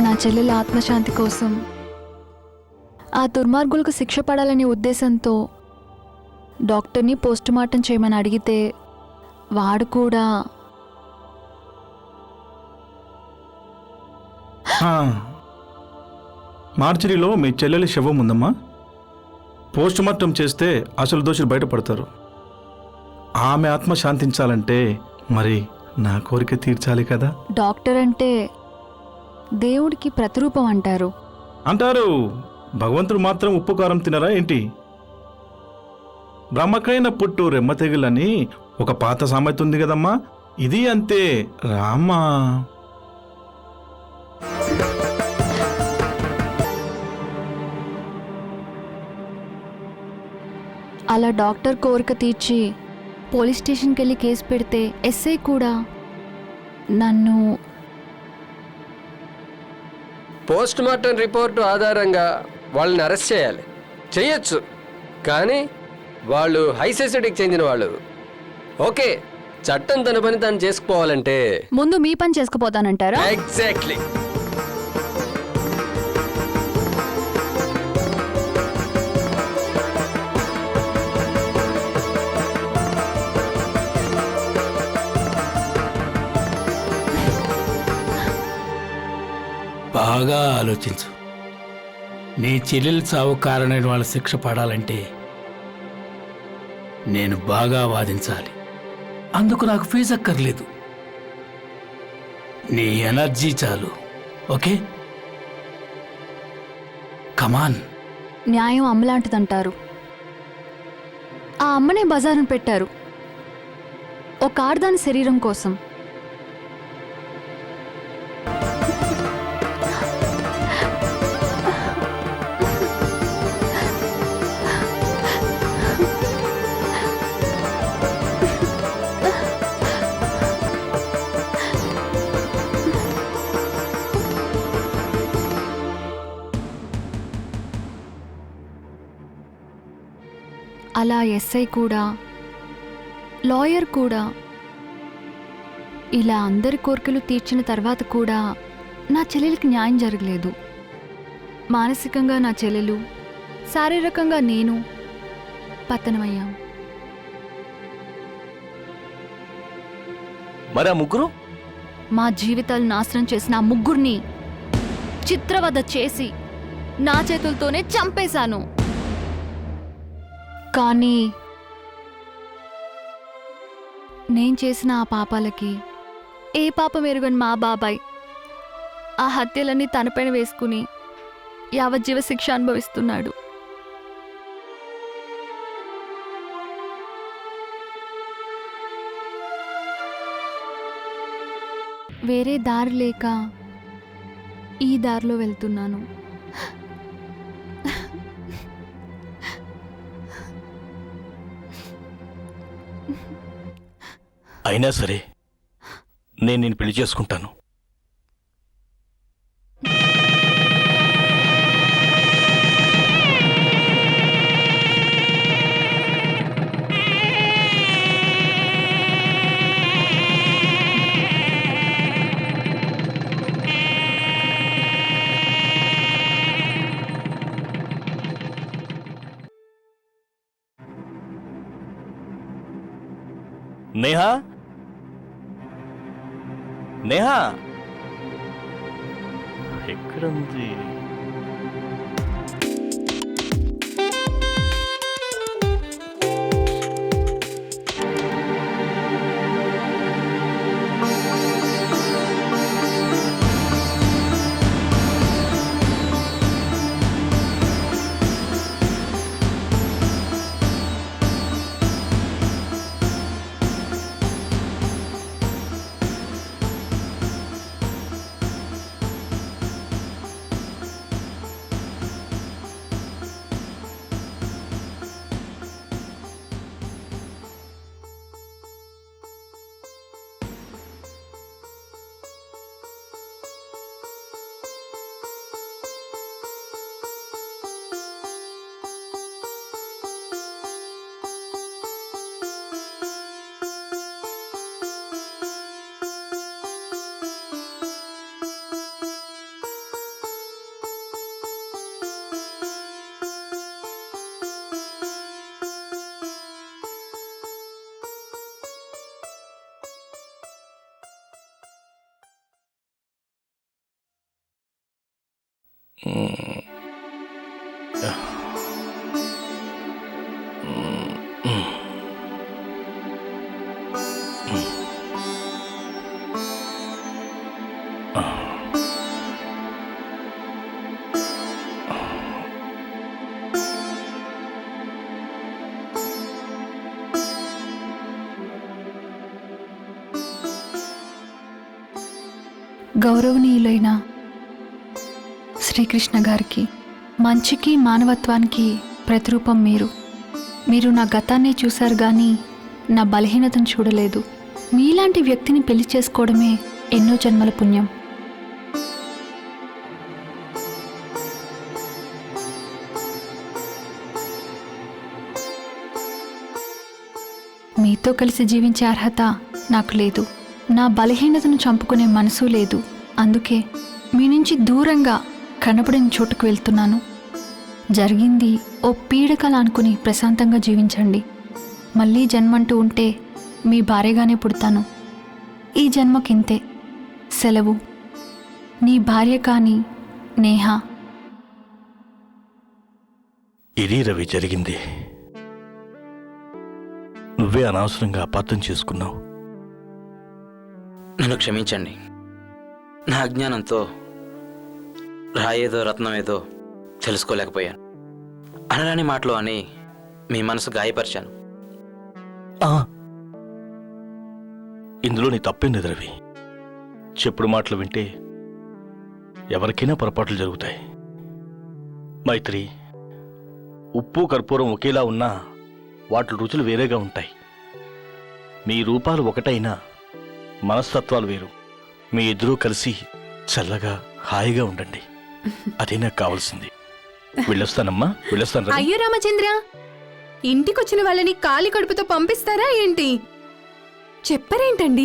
నా చెల్లెల ఆత్మశాంతి కోసం ఆ దుర్మార్గులకు శిక్ష పడాలనే ఉద్దేశంతో డాక్టర్ని పోస్టుమార్టం చేయమని అడిగితే వాడు కూడా మార్చిరీలో మీ చెల్లెలి శవం ఉందమ్మా. పోస్టుమార్టం చేస్తే అసలు దోషులు బయటపడతారు. ఆమె ఆత్మ శాంతించాలంటే మరి నా కోరిక తీర్చాలి కదా. డాక్టర్ అంటే దేవుడికి ప్రతిరూపం అంటారు. భగవంతుడు మాత్రం ఉప్పు కారం తినరా ఏంటి? బ్రహ్మకైన పుట్టు రెమ్మ తెగులని ఒక పాత సామెత ఉంది కదమ్మా, ఇది అంతే రామ్మా. అలా డాక్టర్ కోరిక తీర్చి పోలీస్ స్టేషన్కి వెళ్ళి కేసు పెడితే ఎస్ఐ కూడా నన్ను పోస్ట్ మార్టం రిపోర్టు ఆధారంగా వాళ్ళని అరెస్ట్ చేయాలి, చేయొచ్చు. కానీ వాళ్ళు హై సొసైటీకి చెందిన వాళ్ళు. ఓకే, చట్టం తన పని తాను చేసుకుపోవాలంటే ముందు మీ పని చేసుకుపోతానంటారా? ఎగ్జాక్ట్లీ. బాగా ఆలోచించు. నీ చెల్లెలు చావు కారణమైన వాళ్ళ శిక్ష పడాలంటే నేను బాగా వాదించాలి. అందుకు నాకు ఫీజు అక్కర్లేదు, నీ ఎనర్జీ చాలు. ఓకే, కమాన్. న్యాయం అమ్మలాంటిదంటారు. ఆ అమ్మనే బజారును పెట్టారు ఒక ఆడదాని శరీరం కోసం. అలా ఎస్ఐ కూడా, లాయర్ కూడా, ఇలా అందరి కోరికలు తీర్చిన తర్వాత కూడా నా చెల్లెలకి న్యాయం జరగలేదు. మానసికంగా నా చెల్లెలు, శారీరకంగా నేను పతనమయ్యాం. మరి ఆ ముగ్గురు? మా జీవితాలు నాశనం చేసిన ఆ ముగ్గురిని చిత్రవద చేసి నా చేతులతోనే చంపేశాను. కానీ నేను చేసిన ఆ పాపాలకి ఏ పాపం ఎరుగని మా బాబాయ్ ఆ హత్యలన్నీ తనపైన వేసుకుని యావజ్జీవ శిక్ష అనుభవిస్తున్నాడు. వేరే దారి లేక ఈ దారిలో వెళ్తున్నాను. అయినా సరే నేను నిన్ను పెళ్లి చేసుకుంటాను. నేహా, నేహా ఎక్కడుంది? గౌరవనీయులైన శ్రీకృష్ణ గారికి, మంచికి మానవత్వానికి ప్రతిరూపం మీరు నా గతాన్నే చూశారు కానీ నా బలహీనతను చూడలేదు. మీలాంటి వ్యక్తిని పెళ్లి చేసుకోవడమే ఎన్నో జన్మల పుణ్యం. మీతో కలిసి జీవించే అర్హత నాకు లేదు. నా బలహీనతను చంపుకునే మనసు లేదు. అందుకే మీ నుంచి దూరంగా కనపడని చోటుకు వెళ్తున్నాను. జరిగింది ఓ పీడకల అనుకుని ప్రశాంతంగా జీవించండి. మళ్ళీ జన్మంటూ ఉంటే మీ భార్యగానే పుడతాను. ఈ జన్మకింతే. సెలవు. నీ భార్య కాని నేహ. ఇది రవి జరిగింది. నువ్వే అనవసరంగా అపార్థం చేసుకున్నావు. నన్ను క్షమించండి. నా అజ్ఞానంతో రాయేదో రత్నం ఏదో తెలుసుకోలేకపోయాను. అనరాని మాటలు అని మీ మనసు గాయపరిచాను. ఇందులో నీ తప్పేం లేదు రవి. చెప్పుడు మాటలు వింటే ఎవరికైనా పొరపాట్లు జరుగుతాయి. మైత్రి, ఉప్పు కర్పూరం ఒకేలా ఉన్నా వాటి రుచులు వేరేగా ఉంటాయి. మీ రూపాలు ఒకటైనా మనస్తత్వాలు వేరు. మీ ఇద్దరూ కలిసి చల్లగా హాయిగా ఉండండి. అదే నాకు కావాల్సింది. వెళ్ళొస్తానమ్మా, వెళ్ళొస్తాను. అయ్యో రామచంద్ర, ఇంటికొచ్చిన వాళ్ళని ఖాళీ కడుపుతో పంపిస్తారా ఏంటి? చెప్పరేంటండి?